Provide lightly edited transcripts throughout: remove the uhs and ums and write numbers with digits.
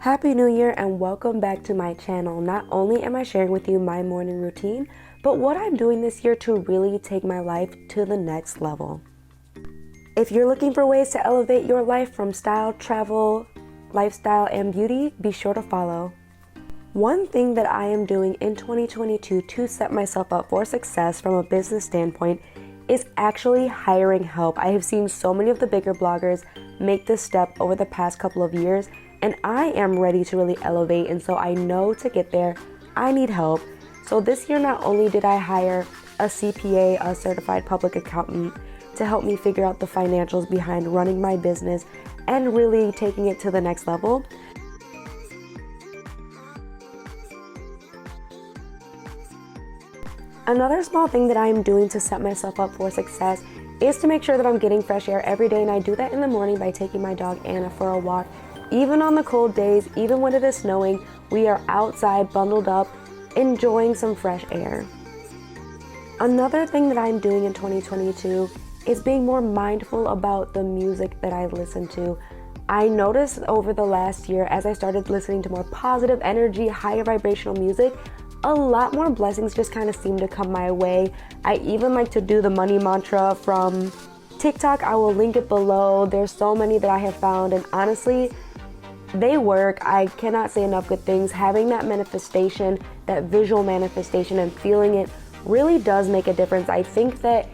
Happy New Year and welcome back to my channel. Not only am I sharing with you my morning routine, but what I'm doing this year to really take my life to the next level. If you're looking for ways to elevate your life from style, travel, lifestyle, and beauty, be sure to follow. One thing that I am doing in 2022 to set myself up for success from a business standpoint is actually hiring help. I have seen so many of the bigger bloggers make this step over the past couple of years, and I am ready to really elevate, and so I know to get there, I need help. So this year, not only did I hire a CPA, a certified public accountant, to help me figure out the financials behind running my business and really taking it to the next level. Another small thing that I am doing to set myself up for success is to make sure that I'm getting fresh air every day, and I do that in the morning by taking my dog Anna for a walk. Even on the cold days, even when it is snowing, we are outside bundled up, enjoying some fresh air. Another thing that I'm doing in 2022 is being more mindful about the music that I listen to. I noticed over the last year, as I started listening to more positive energy, higher vibrational music, a lot more blessings just kind of seem to come my way. I even like to do the money mantra from TikTok. I will link it below. There's so many that I have found, and honestly, they work. I cannot say enough good things. Having that manifestation, that visual manifestation, and feeling it really does make a difference. I think that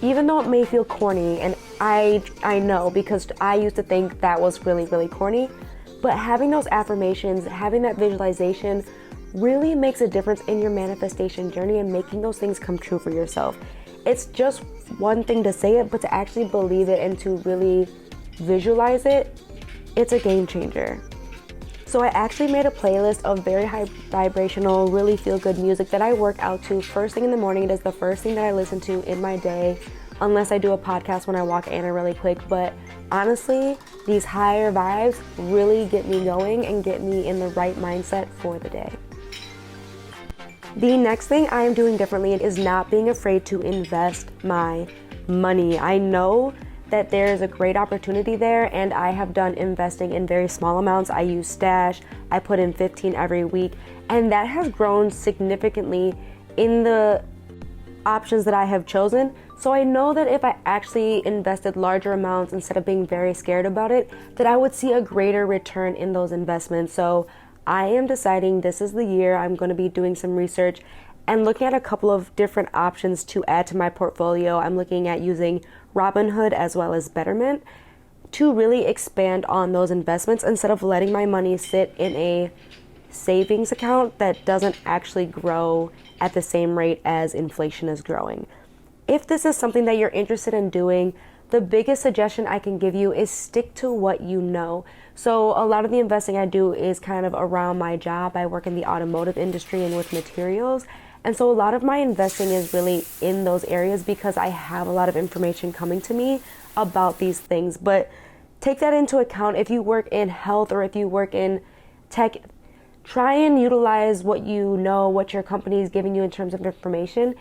even though it may feel corny, and I know because I used to think that was really, really corny, but having those affirmations, having that visualization really makes a difference in your manifestation journey and making those things come true for yourself. It's just one thing to say it, but to actually believe it and to really visualize it, it's a game changer. So I actually made a playlist of very high vibrational, really feel good music that I work out to first thing in the morning. It is the first thing that I listen to in my day, unless I do a podcast when I walk Anna really quick. But honestly, these higher vibes really get me going and get me in the right mindset for the day. The next thing I am doing differently is not being afraid to invest my money. I know that there is a great opportunity there, and I have done investing in very small amounts. I use Stash, I put in 15 every week, and that has grown significantly in the options that I have chosen. So I know that if I actually invested larger amounts instead of being very scared about it, that I would see a greater return in those investments. So I am deciding this is the year I'm going to be doing some research and looking at a couple of different options to add to my portfolio. I'm looking at using Robinhood as well as Betterment to really expand on those investments instead of letting my money sit in a savings account that doesn't actually grow at the same rate as inflation is growing. If this is something that you're interested in doing, the biggest suggestion I can give you is stick to what you know. So a lot of the investing I do is kind of around my job. I work in the automotive industry and with materials. And so a lot of my investing is really in those areas because I have a lot of information coming to me about these things. But take that into account. If you work in health or if you work in tech, try and utilize what you know, what your company is giving you in terms of information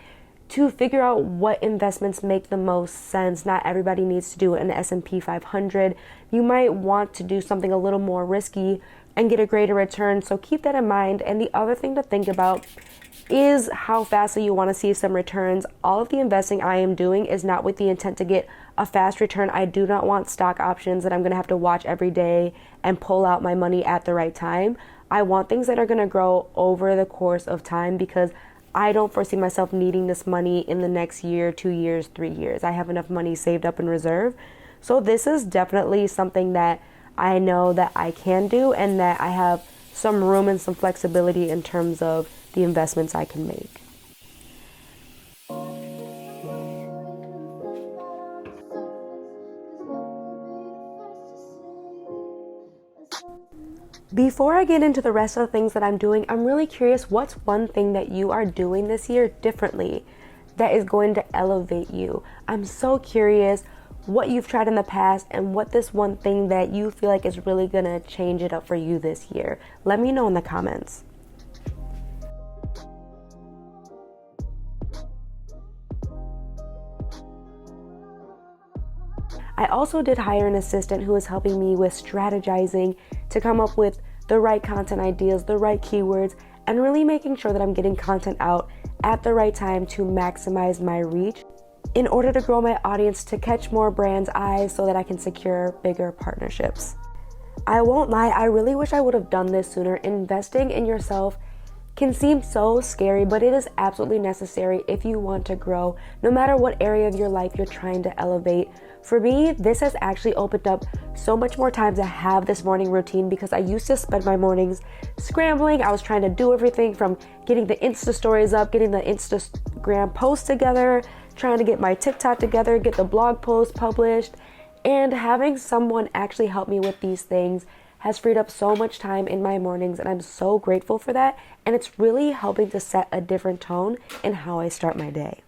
to figure out what investments make the most sense. Not everybody needs to do an S&P 500. You might want to do something a little more risky and get a greater return. So keep that in mind. And the other thing to think about is how fastly you want to see some returns. All of the investing I am doing is not with the intent to get a fast return. I do not want stock options that I'm going to have to watch every day and pull out my money at the right time. I want things that are going to grow over the course of time because I don't foresee myself needing this money in the next year, 2 years, 3 years. I have enough money saved up in reserve. So this is definitely something that I know that I can do and that I have some room and some flexibility in terms of the investments I can make. Before I get into the rest of the things that I'm doing, I'm really curious, what's one thing that you are doing this year differently that is going to elevate you? I'm so curious what you've tried in the past and what this one thing that you feel like is really going to change it up for you this year. Let me know in the comments. I also did hire an assistant who is helping me with strategizing to come up with the right content ideas, the right keywords, and really making sure that I'm getting content out at the right time to maximize my reach in order to grow my audience, to catch more brands' eyes so that I can secure bigger partnerships. I won't lie, I really wish I would have done this sooner. Investing in yourself can seem so scary, but it is absolutely necessary if you want to grow, no matter what area of your life you're trying to elevate. For me, this has actually opened up so much more time to have this morning routine, because I used to spend my mornings scrambling. I was trying to do everything from getting the Insta stories up, getting the Instagram posts together, trying to get my TikTok together, get the blog post published, and having someone actually help me with these things has freed up so much time in my mornings, and I'm so grateful for that. And it's really helping to set a different tone in how I start my day.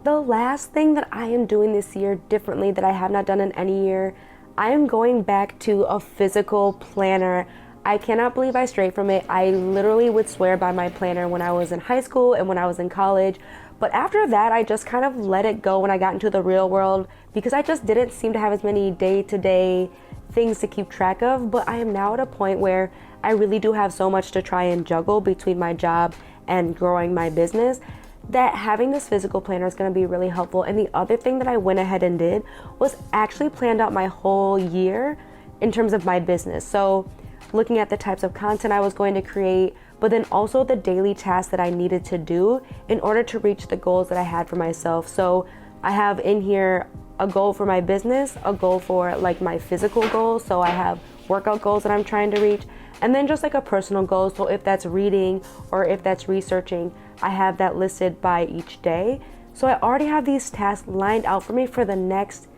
The last thing that I am doing this year differently that I have not done in any year, I am going back to a physical planner. I cannot believe I strayed from it. I literally would swear by my planner when I was in high school and when I was in college. But after that, I just kind of let it go when I got into the real world, because I just didn't seem to have as many day-to-day things to keep track of. But I am now at a point where I really do have so much to try and juggle between my job and growing my business, that having this physical planner is going to be really helpful. And the other thing that I went ahead and did was actually planned out my whole year in terms of my business. So looking at the types of content I was going to create, but then also the daily tasks that I needed to do in order to reach the goals that I had for myself. So I have in here a goal for my business, a goal for like my physical goals. So I have workout goals that I'm trying to reach, and then just like a personal goal. So if that's reading or if that's researching, I have that listed by each day. So I already have these tasks lined out for me for the next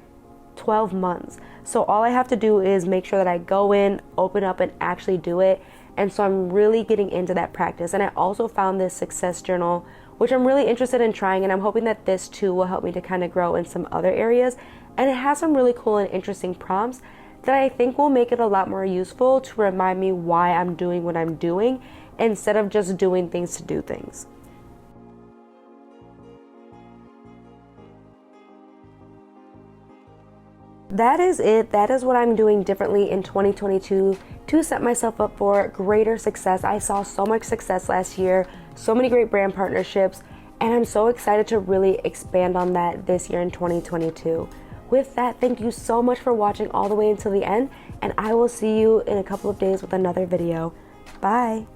12 months. So all I have to do is make sure that I go in, open up, and actually do it. And so I'm really getting into that practice. And I also found this success journal, which I'm really interested in trying, and I'm hoping that this too will help me to kind of grow in some other areas. And it has some really cool and interesting prompts that I think will make it a lot more useful to remind me why I'm doing what I'm doing, instead of just doing things to do things. That is it. That is what I'm doing differently in 2022 to set myself up for greater success. I saw so much success last year, so many great brand partnerships, and I'm so excited to really expand on that this year in 2022. With that, thank you so much for watching all the way until the end, and I will see you in a couple of days with another video. Bye.